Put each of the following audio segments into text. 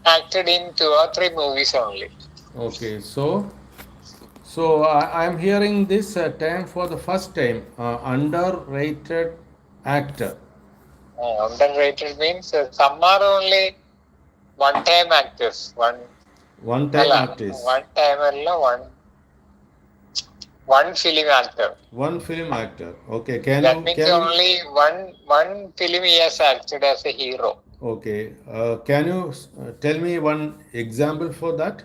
acted in 2 or 3 movies only. Okay, so I am hearing this term for the first time. Underrated actor. Underrated means some are only one-time actors. One time Alla, artist. one-time one film actor. One film actor. Okay, can That you means can you only one film he has acted as a hero. okay? Can you tell me one example for that?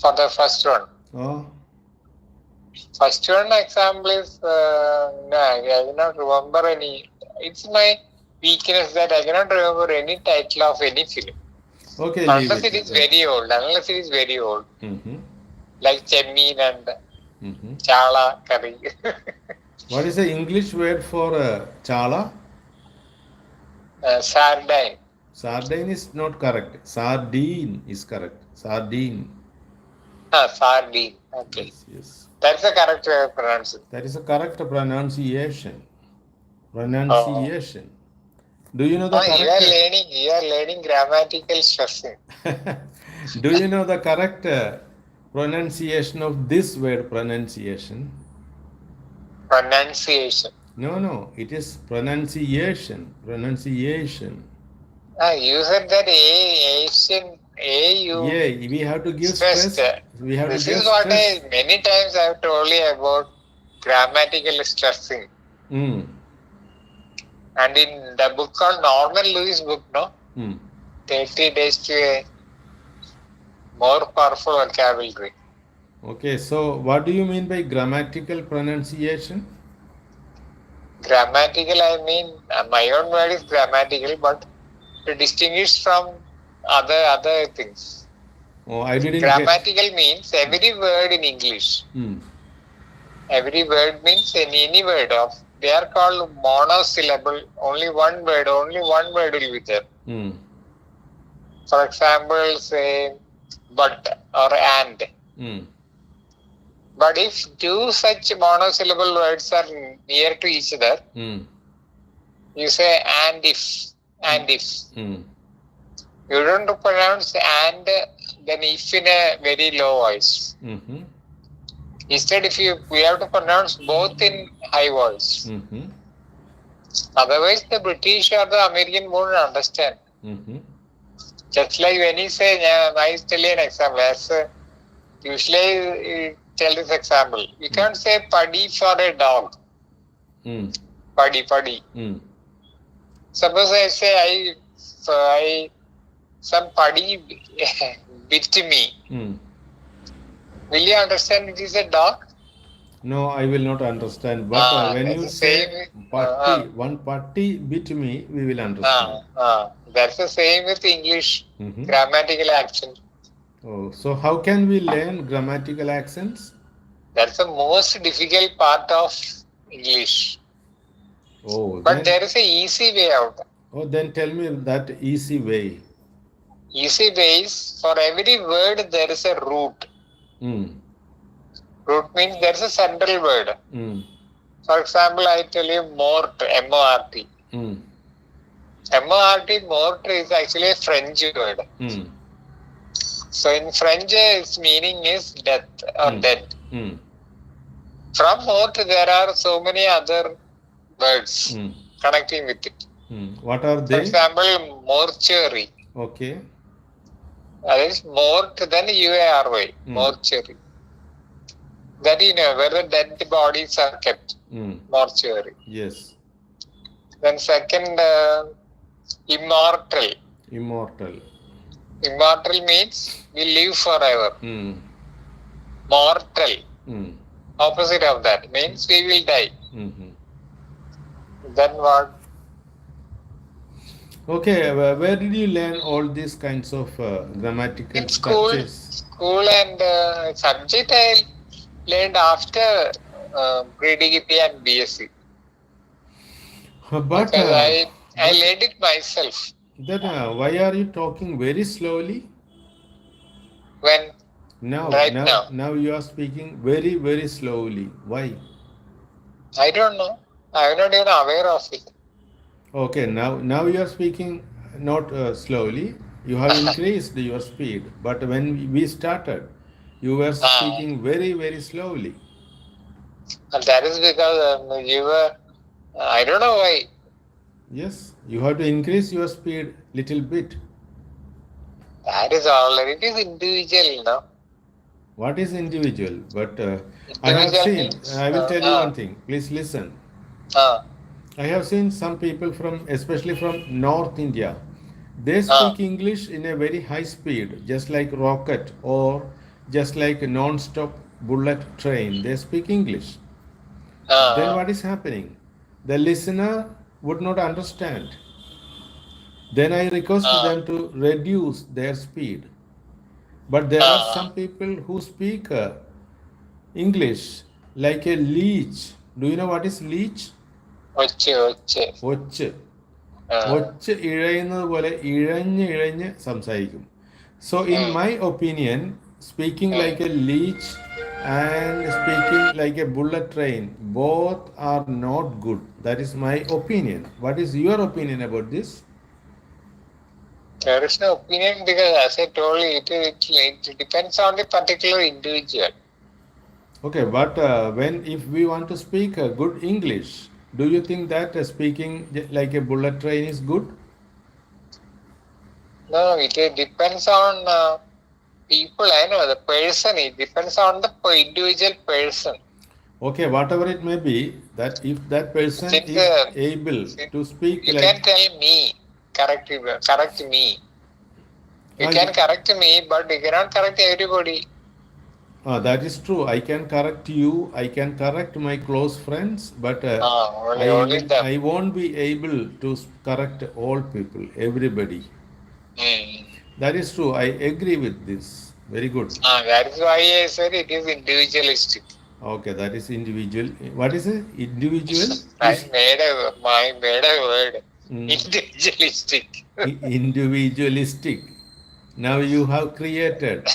For the first one. Oh, First one example is no, I cannot remember any. It's my weakness that I cannot remember any title of any film. okay, leave Unless it it is then. very old. Unless it is very old. Mm-hmm. Like Chemmeen and Mm-hmm. Chala Curry. What is the English word for chala? Sardine. Sardine is not correct. Sardine is correct. Sardine. Sardine. Okay. Yes, yes. That's the correct way of pronouncing. That is a correct pronunciation. Oh. Pronunciation. Do you know the Oh, correct? you are learning grammatical stressing. Do you know the correct pronunciation of this word pronunciation? Pronunciation. No, no, it is pronunciation. Pronunciation. You said that Asian A you Yeah, we have to give stressed. stress. We have to This give is what stress. I many times I have told you about grammatical stressing. Mm. And in the book called Norman Lewis book, no? Mm. 30 days to a more powerful vocabulary. Okay, so what do you mean by grammatical pronunciation? Grammatical, I mean, my own word is grammatical, but to distinguish from other things. Oh, I didn't get. Grammatical means every word in English. Mm. Every word means any word of. They are called monosyllable. Only one word will be there. Mm. For example, say but or and. Mm. But if two such monosyllable words are near to each other, Mm. you say and if, and if. Mm. You don't pronounce and then if in a very low voice. Mm-hmm. Instead, we have to pronounce both in high voice. Mm-hmm. Otherwise, the British or the American won't understand. Mm-hmm. Just like when you say, I tell you an example. As usually tell this example. You can't say paddy for a dog. Mm. Paddy. Mm. Suppose I say some paddy bit me. Mm. Will you understand it is a dog? No, I will not understand. But when That's you the say same. one party bit me, we will understand. That's the same with English Mm-hmm. grammatical accent. Oh, so how can we learn grammatical accents? That's the most difficult part of English. Oh, But then there is a easy way out. then tell me that easy way. Easy way is for every word there is a root. Mm. Root means there is a central word. Mm. For example, I tell you mort, M-O-R-T. Mm. M-O-R-T, mort is actually a French word. Mm. So in French, its meaning is death or dead. Mm. From mort, there are so many other words connecting with it. What are For they? example, mortuary. Okay. That is mort, then U-A-R-Y, mortuary. That you know, where the dead bodies are kept. Mortuary. Yes. Then second, immortal. Immortal. Immortal means we live forever. Mm. Mortal. Mm. Opposite of that means we will die. Mm-hmm. Then what? Okay, where did you learn all these kinds of grammatical In school. structures? School and subject I learned after pre-degree and BSc. But Because I learned it myself. then why are you talking very slowly? When? Right now. Now you are speaking very, very slowly. Why? I don't know. I am not even aware of it. Okay, now you are speaking not slowly. You have increased your speed. But when we started, you were Ah, speaking very, very slowly. and that is because you were, I don't know why. Yes, you have to increase your speed little bit. That is all. It is individual, What is individual? But I have Individual seen, means, I will tell you one thing. Please listen. uh, I have seen some people from, especially from North India, they uh, speak English in a very high speed, just like rocket or just like a non-stop bullet train. They speak English. Then uh, what is happening? The listener would not understand. Then I request uh, them to reduce their speed. But there are uh, some people who speak English like a leech. Do you know what is leech? Oche, oche. ഒച്ച് Uh, ഒച്ച് ഇഴയുന്നത് പോലെ ഇഴഞ്ഞ് ഇഴഞ്ഞ് സംസാരിക്കും. So in mm, my opinion, speaking mm. like a leech and speaking like a bullet train, both are not good. That is my opinion. What is your opinion about this? There is no opinion because, as I told you, it depends on the particular individual. Okay, but when if we want to speak good English, do you think that speaking like a bullet train is good? No, it depends on people. I know the person. It depends on the individual person. Okay, whatever it may be, that if that person Since is able see, to speak you can like, tell me, correct me. You ah, can correct me, but you cannot correct everybody. that is true. I can correct you. I can correct my close friends, but Only them. I won't be able to correct all people, everybody. Mm. That is true. I agree with this. Very good. That is why I said it is individualistic. Okay, that is individual. What is it? Individual I is made a word. mm, Individualistic. individualistic. Now you have created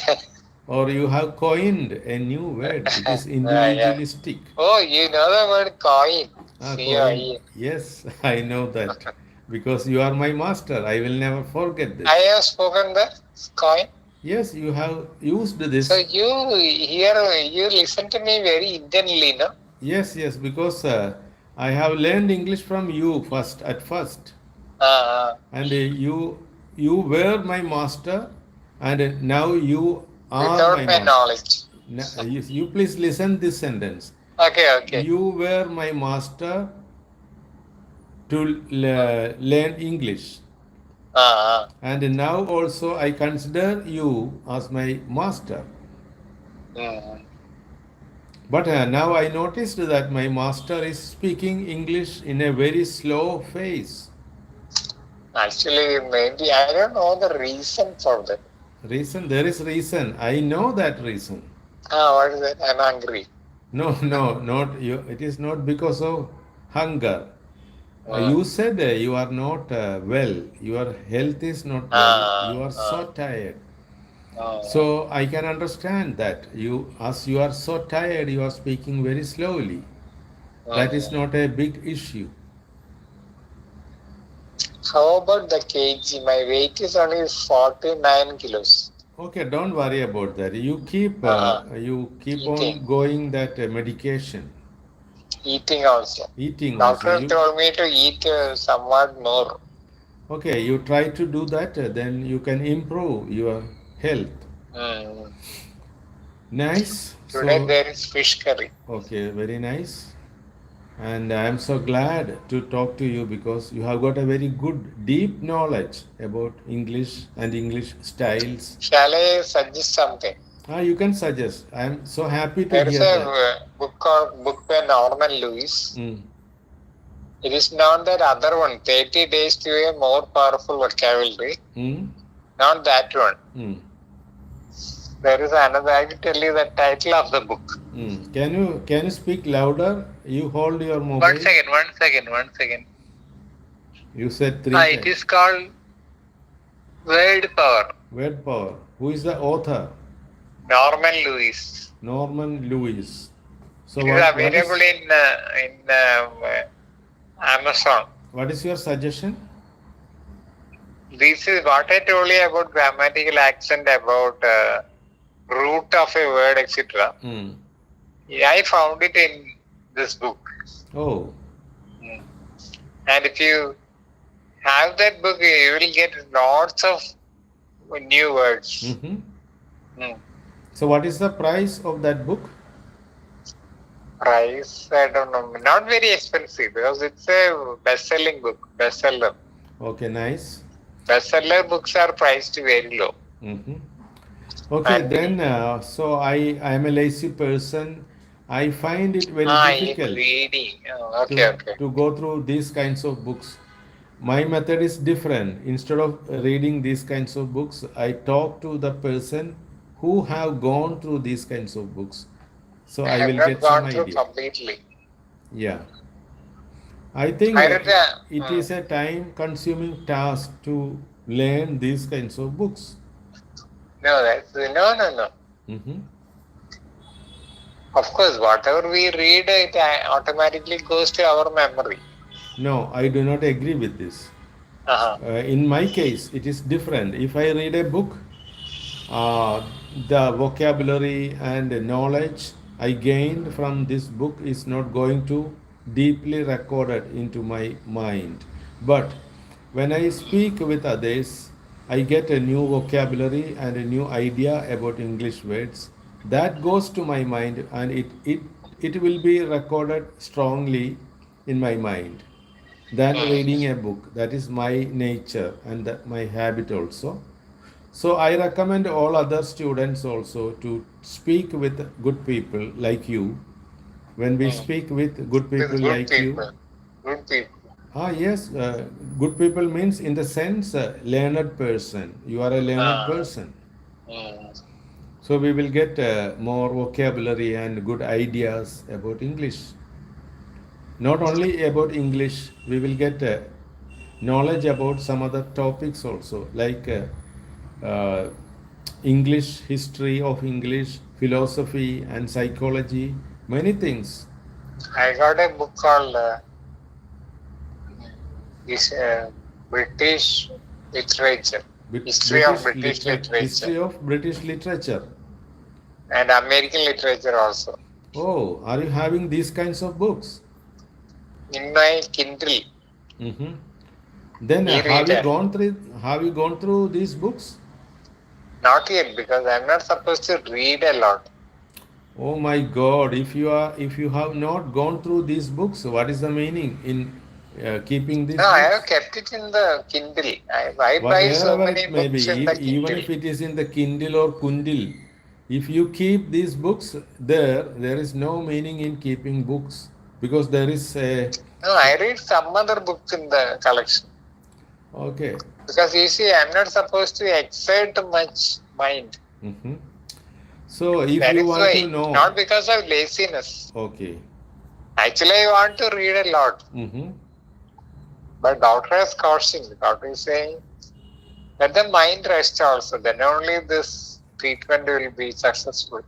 or you have coined a new word. It is Yeah. individualistic. Oh, you know the word coin. Ah, coin. C-O-I-N. Yes, I know that because you are my master. I will never forget I this. have spoken the coin. Yes, you have used So this. you listen to me very intently, no? Yes, yes, because I have learned English from you first at first. Uh, And you were my master and now you are without my my master. knowledge. You please listen this sentence. Okay. You were my master to learn English, Uh, and now also I consider you as my master. mm. But now I noticed that my master is speaking English in a very slow pace. Actually, maybe I don't know the reason for that. Reason? There is reason. I know that reason. What is it? I'm hungry. No, no, not you. It is not because of hunger. Uh, You said you are not well. Your health is not well. uh, You are uh, so tired. uh, So I can understand that as you are so tired, you are speaking very slowly. That is uh. not a big issue. How about the kg? My weight is only 49 kilos. Okay, don't worry about that. You keep Eating. on going that medication, Eating also. eating also. Doctor You told me to eat somewhat more. okay? You try to do that, then you can improve your health. Mm. Nice. Today So there is fish curry. okay, very nice. And I am so glad to talk to you because you have got a very good, deep knowledge about English and English styles. Shall I suggest something? You can suggest. I am so happy to There is hear a that. book by Norman Lewis. Mm. It is not that other one, 30 Days to a More Powerful Vocabulary. Mm. Not that one. Mm. There is another. I will tell you the title of the book. Mm. Can you speak louder? You hold your mobile. One second. You said three It times. is called Word Power. Word power. Who is the author? Norman Lewis. Norman Lewis. So It is available in Amazon. what is your suggestion? This is what I told you about grammatical accent, about root of a word, etc. Mm. I found it in this book. Oh. Mm. And if you have that book, you will get lots of new words. Mm-hmm. Mm. So, what is the price of that book? Price, I don't know. Not very expensive because it's a best-selling book. Bestseller. Okay, nice. Bestseller books are priced very low. Mm-hmm. Okay, And then, so I am a lazy person. I find it very in difficult reading. Oh, to okay, okay. to go through these kinds of books. My method is different. Instead of reading these kinds of books, I talk to the person who have gone through these kinds of books. So I I have will not get some gone through idea. completely. Yeah. I think I read it is a time consuming task to learn these kinds of books. no, no. Mm-hmm. Of course, whatever we read, it automatically goes to our memory. No, I do not agree with this. Uh-huh. In my case, it is different. If I read a book, uh, the vocabulary and the knowledge I gained from this book is not going to deeply recorded into my mind. But when I speak with others, I get a new vocabulary and a new idea about English words. That goes to my mind and it will be recorded strongly in my mind than Mm. reading a book. That is my nature and my habit also. So I recommend all other students also to speak with good people like you. When we Mm. speak with good people With good like you, people. Good people. yes, good people means in the sense learned person. You are a learned Uh, person. mm. So we will get more vocabulary and good ideas about English. Not only about English, we will get knowledge about some other topics also, like English, history of English, philosophy and psychology, many things. I got a book called this British Literature. History of British Literature. History of British literature. And American literature also. Oh, are you having these kinds of books? In my Kindle, Mm-hmm. Then we read it. have you gone through these books? Not yet, because I'm not supposed to read a lot. Oh my God! If you have not gone through these books, what is the meaning in keeping No, these I have books? kept it in the Kindle. I buy so Wherever many it may be, books in the even Kindle. if it is in the Kindle or Kundil, if you keep these books there is no meaning in keeping books because there is a. No, I read some other books in the collection. Okay. Because you see, I'm not supposed to exert much mind. Mm-hmm. So if That you is want why. to know, Not because of laziness. okay. Actually, I want to read a lot. Mm-hmm. But doctor has cautioned. Doctor is saying, let the mind rest also. Then only this treatment will be successful.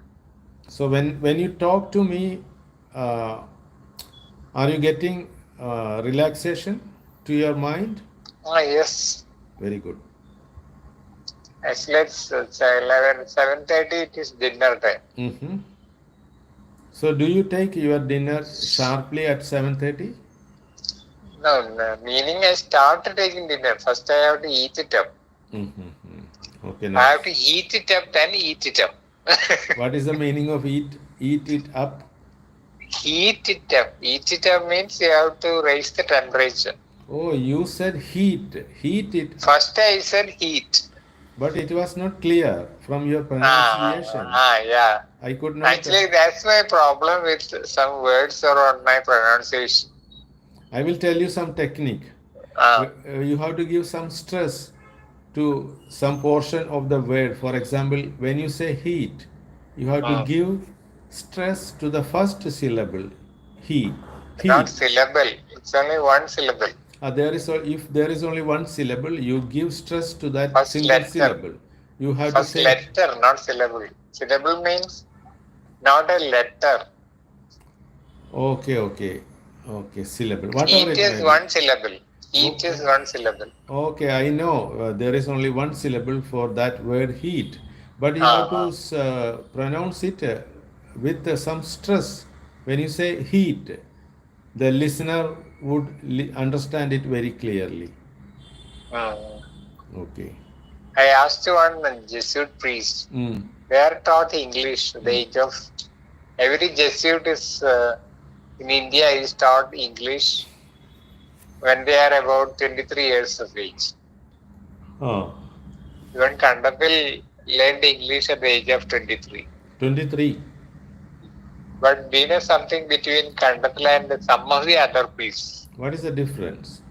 So when you talk to me, uh, are you getting relaxation to your mind? Ah, yes. Very good. Actually, it's 7:30, it is dinner time. Mm-hmm. So do you take your dinner sharply at 7:30? No, meaning I start taking dinner. First, I have to eat it up. Mm-hmm. Okay, I have nice. to eat it up, then eat it up. What is the meaning of eat it up? Heat it up. Eat it up means you have to raise the temperature. Oh, you said heat it up. First, I said heat. But it was not clear from your pronunciation. Yeah. I could not. Actually, that's my problem with some words or on my pronunciation. I will tell you some technique. Ah, You have to give some stress to some portion of the word. For example, when you say heat, you have to mm. give stress to the first syllable. He, Not heat. syllable. It's only one syllable. If there is only one syllable, you give stress to that First single letter. syllable. You have to First say, letter, not syllable. Syllable means not a letter. okay, syllable, whatever Heat it is may be. one syllable. Heat is one syllable. Okay, I know there is only one syllable for that word heat, but you have to Uh, pronounce it with some stress. When you say heat, the listener would understand it very clearly. uh. Okay. I asked one Jesuit priest. Mm. They are taught English. The age of every Jesuit is in India is taught English when they are about 23 years of age. Oh, Even Kandapil learned English at the age of 23. 23. But we know something between Kandapil and some of the other priests. What is the difference?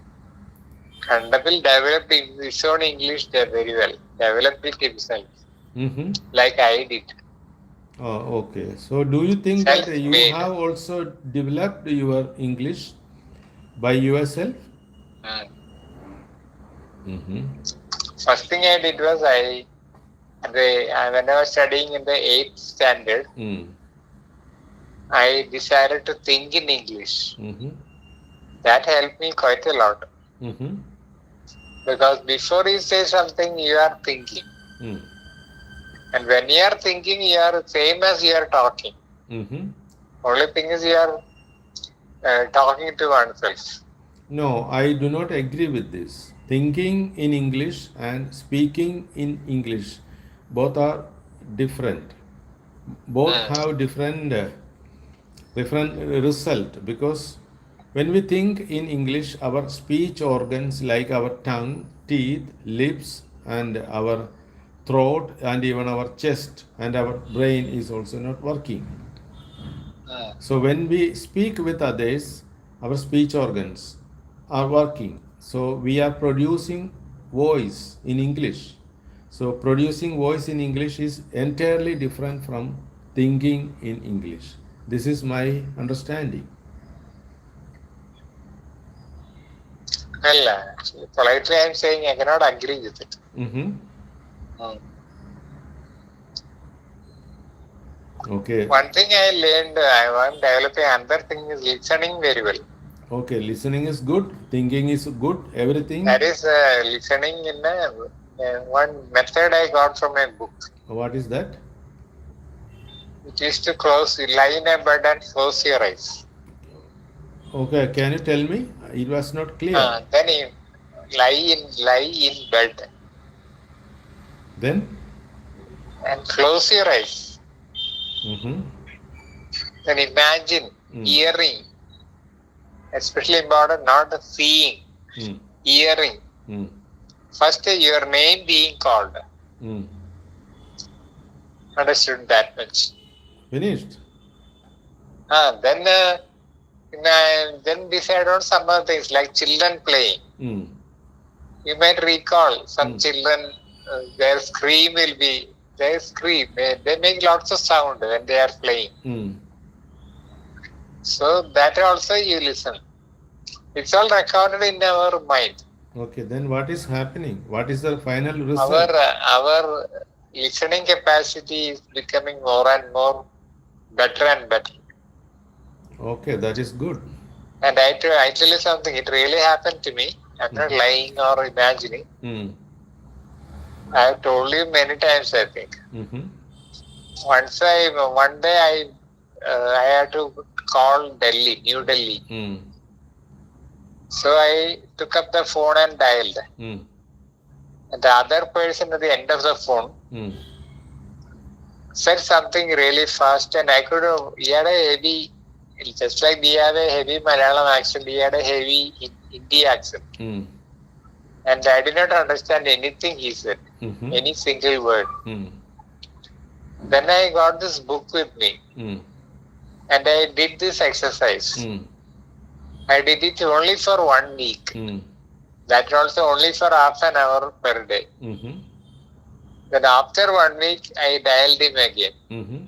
Kandapil developed his own English there very well. Developed it himself, Mm-hmm. like I did. Oh, okay. So, do you think that you Self-made. have also developed your English by yourself? Mm. Mm-hmm. First thing I did was when I was studying in the 8th standard, Mm. I decided to think in English. Mm-hmm. That helped me quite a lot. Mm-hmm. Because before you say something, you are thinking. Mm. And when you are thinking, you are same as you are talking. Mm-hmm. Only thing is you are talking to oneself. No, I do not agree with this. Thinking in English and speaking in English both are different. Both Mm. have different result, because when we think in English, our speech organs like our tongue, teeth, lips, and our throat, and even our chest and our brain is also not working. Mm. So when we speak with others, our speech organs are working. So we are producing voice in English. So producing voice in English is entirely different from thinking in English. This is my understanding. Well, actually, politely I am saying I cannot agree with it. Mm-hmm. Mm. Okay. One thing I learned, I am developing another thing is listening very well. Okay. Listening is good. Thinking is good. Everything. That is listening in one method I got from a book. What is that? It is to lie in a bed and close your eyes. Okay. Can you tell me? It was not clear. Then you lie in bed Then. and close your eyes. Mm-hmm. Then imagine hearing, especially important, not seeing, Mm. hearing. Mm. First, your name being called. Mm. Understood that much. Finished. Then decide on some other things like children playing. Mm. You might recall some children, their scream will be, their scream, they make lots of sound when they are playing. Mm. So that also you listen. It's all recorded in our mind. Okay, then what is happening? What is the final result? Our listening capacity is becoming more and more better and better. Okay, that is good. And I tell you something, it really happened to me. I'm not lying or imagining. Mm. I have told you many times, I think. Mm-hmm. One day I had to call Delhi, New Delhi. Mm. So I took up the phone and dialed. Mm. And the other person at the end of the phone said something really fast, and I could have, he had a heavy, just like we have a heavy Malayalam accent, he had a heavy Hindi accent. Mm. And I did not understand anything he said, Mm-hmm. any single word. Mm. Then I got this book with me, Mm. and I did this exercise. Mm. I did it only for 1 week. Mm. That also only for half an hour per day. Mm-hmm. Then after 1 week, I dialed him again. Mm-hmm.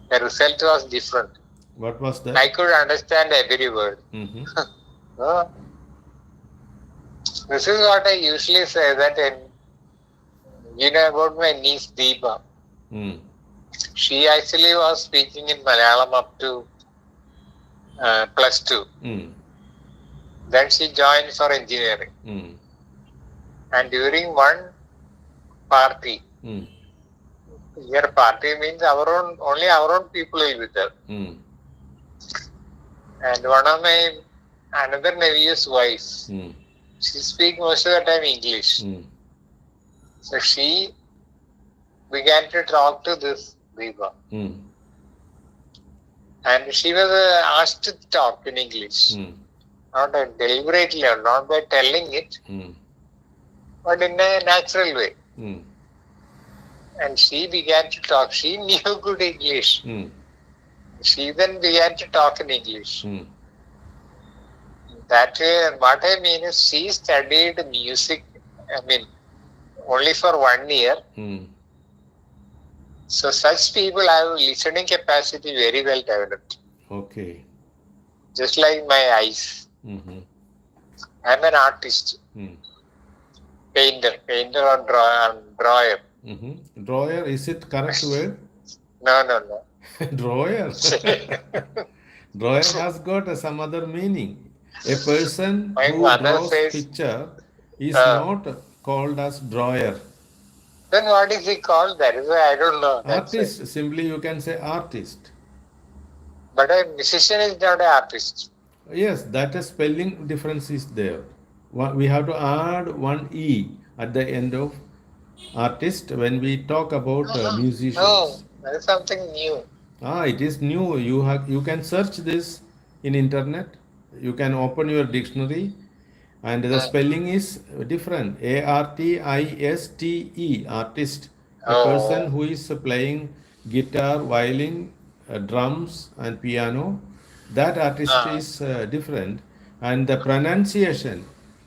The result was different. What was that? I could understand every word. Mm-hmm. This is what I usually say, that you know about my niece Deepa. Mm. She actually was speaking in Malayalam up to +2. Mm. Then she joined for engineering. Mm. And during one party, Mm. here party means only our own people will be there. Mm. And one of my another nephew's wife, Mm. she speaks most of the time English. Mm. So she began to talk to this Deepa. Mm. And she was asked to talk in English. Mm. Not deliberately or not by telling it, Mm. but in a natural way. Mm. And she began to talk. She knew good English. Mm. She then began to talk in English. Mm. That way, what I mean is she studied music, only for 1 year. Mm. So such people have listening capacity very well developed. Okay. Just like my eyes. Mm-hmm. I'm an artist, Mm. painter or drawer. Mm-hmm. Drawer, is it correct word? No. Drawer. Drawer has got some other meaning. A person My who mother draws says, picture is not called as drawer. then what is he called? That is why I don't know. That's why. Artist, simply you can say artist. But a musician is not an artist. Yes, that is spelling difference is there. We have to add one E at the end of artist when we talk about No, musicians. that is something new. It is new. You can search this in internet. You can open your dictionary, and the spelling is different. Artiste, artist. A person Oh, who is playing guitar, violin, drums, and piano. That artist is different, and the pronunciation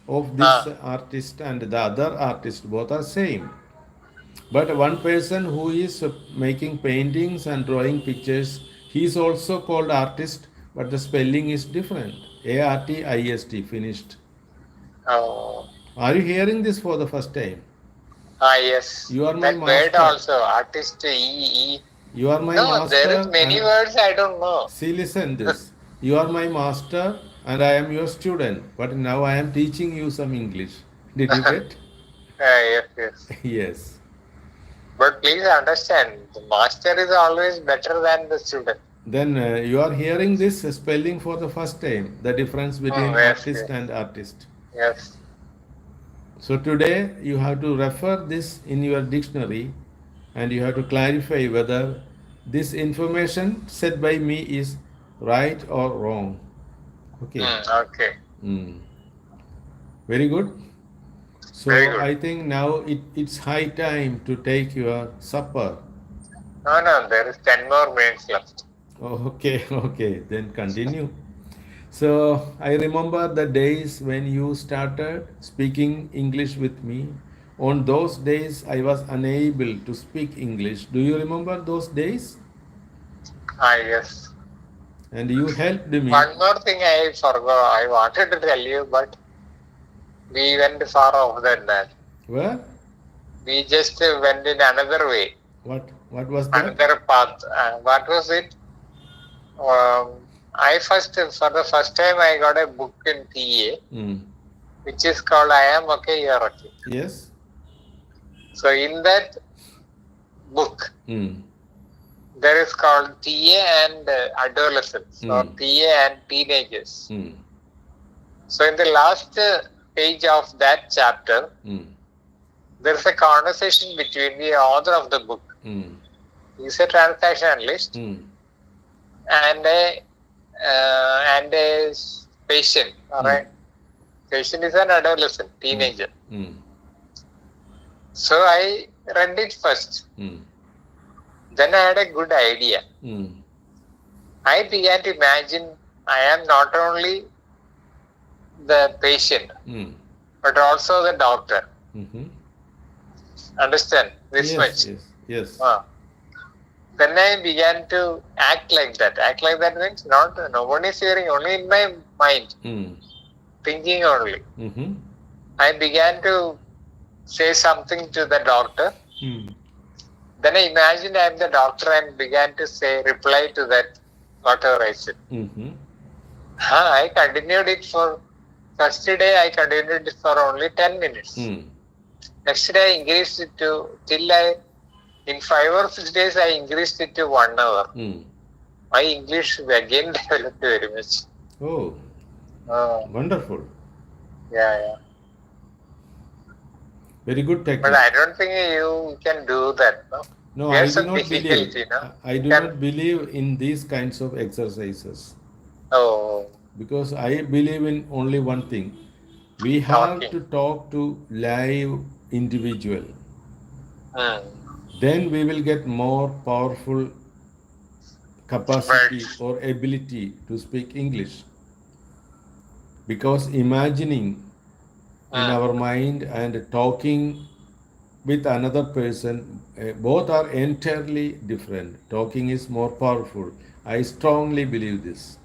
of this artist and the other artist both are same. But one person who is making paintings and drawing pictures, he is also called artist, but the spelling is different. Artist, finished. oh. Are you hearing this for the first time? Yes. You are my That word master. also, artist, E. You are my No, there is master. many words I don't know. See, listen this. You are my master and I am your student. But now I am teaching you some English. Did you get? Yes. Yes. But please understand, the master is always better than the student. Then you are hearing this spelling for the first time. The difference between Yes. artist and artist. Yes. So today you have to refer this in your dictionary and you have to clarify whether this information said by me is right or wrong. Okay. Okay. Mm. Very good. So Very good. I think now it's high time to take your supper. No, there is 10 more minutes left. Okay, then continue. So I remember the days when you started speaking English with me. On those days, I was unable to speak English. Do you remember those days? Yes. And you helped me. One more thing I forgot. I wanted to tell you, but we went far off than that. Where? We just went in another way. What was that? Another path. What was it? For the first time, I got a book in TA, which is called I Am Okay, You're Okay. Yes. So in that book, Mm. there is called TA and adolescents or TA and teenagers. Mm. So in the last page of that chapter, there is a conversation between the author of the book. He's a transaction analyst and a patient. All right, patient is an adolescent, teenager. So I read it first. Then I had a good idea. I began to imagine I am not only the patient, but also the doctor. Understand this much? Yes. Then I began to act like that. Act like that means no one is hearing, only in my mind, thinking only. I began to say something to the doctor. Then I imagined I am the doctor and began to reply to that, whatever I said. I continued it for First day I continued it for only 10 minutes. Next day I increased it to, in 5 or 6 days I increased it to 1 hour. My English again developed very much. Oh, wonderful. Yeah. Very good technique. But I don't think you can do that, no? No, There's some difficulty, no? I do not believe in these kinds of exercises. Oh. Because I believe in only one thing. We have to talk to live individual. Then we will get more powerful capacity or ability to speak English. Because imagining in our mind and talking with another person, both are entirely different. Talking is more powerful. I strongly believe this.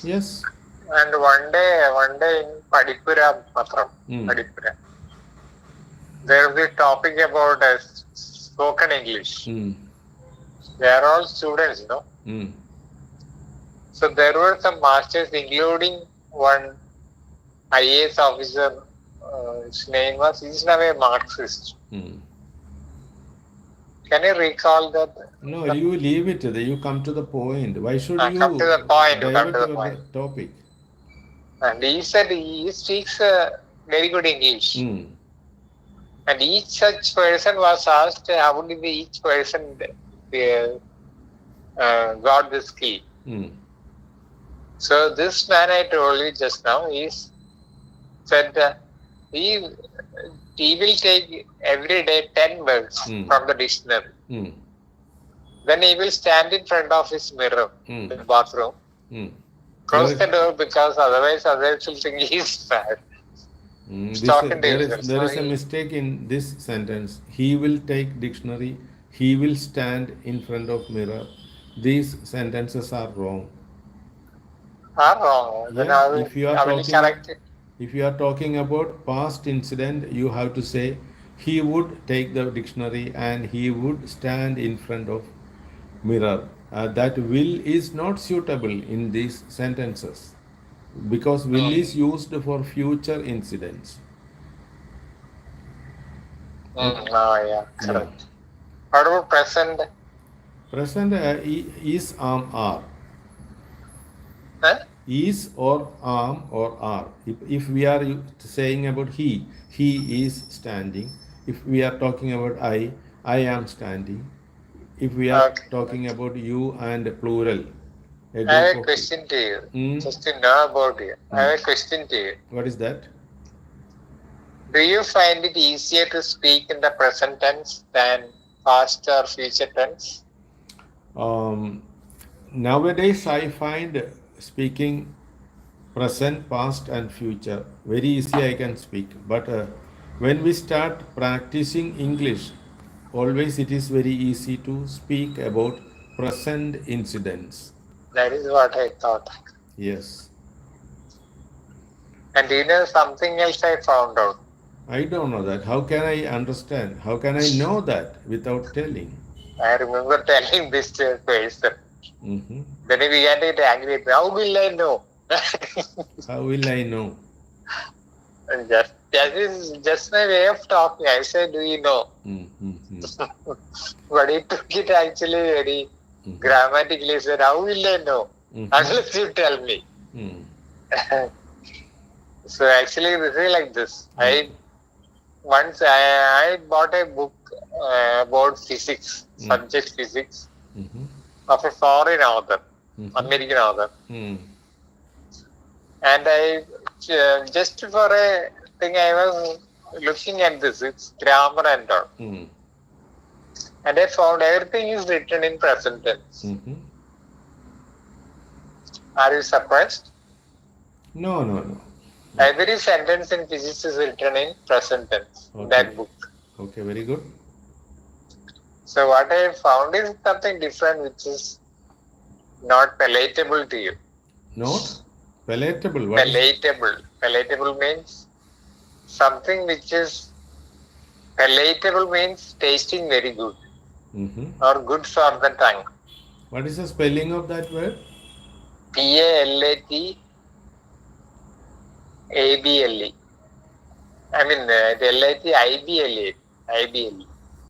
Yes. And one day in Padipura, Padipura, there will be a topic about spoken English. They are all students, no? So there were some masters, including one IAS officer. His name was, he's now a Marxist. Can you recall that? No, you leave it. You come to the point. Why should you come to the point? divert your topic? And he said he speaks very good English. And each such person was asked how did each person got this skill. So this man I told you just now, he said he will take every day 10 words from the dictionary. Then he will stand in front of his mirror in the bathroom. Close the door because otherwise others will think he is bad. There is a mistake in this sentence. He will take dictionary. He will stand in front of mirror. These sentences are wrong. Are wrong. Then Yeah, if you are talking about past incident, you have to say he would take the dictionary and he would stand in front of mirror. That will is not suitable in these sentences because will is used for future incidents. Correct. What about present? Present is, are. Huh? Is or or are. If we are saying about he is standing. If we are talking about I am standing. If we are talking about you and plural. I have a question to you. Just to know about you. I have a question to you. What is that? Do you find it easier to speak in the present tense than past or future tense? Nowadays I find speaking present, past and future very easy. I can speak, but when we start practicing English, always it is very easy to speak about present incidents. That is what I thought. Yes. And you know something else I found out? I don't know that. How can I understand? How can I know that without telling? I remember telling this to a person. Then he began to get angry at me. How will I know? How will I know? And that is just my way of talking. I said, do you know? But he took it actually very grammatically. He said, how will I know? Unless you tell me. So actually this is like this. Once I bought a book about physics, subject physics, of a foreign author, American author. And I, just for a thing, I was looking at this, it's grammar and all. And I found everything is written in present tense. Are you surprised? No. Every sentence in physics is written in present tense, in that book. Okay, very good. So what I found is something different which is not palatable to you. Not? Palatable? Palatable. Palatable means something which is palatable means tasting very good or good for the tongue. What is the spelling of that word? Palatable. ABLE. I mean, LIT IBLE. IBLE.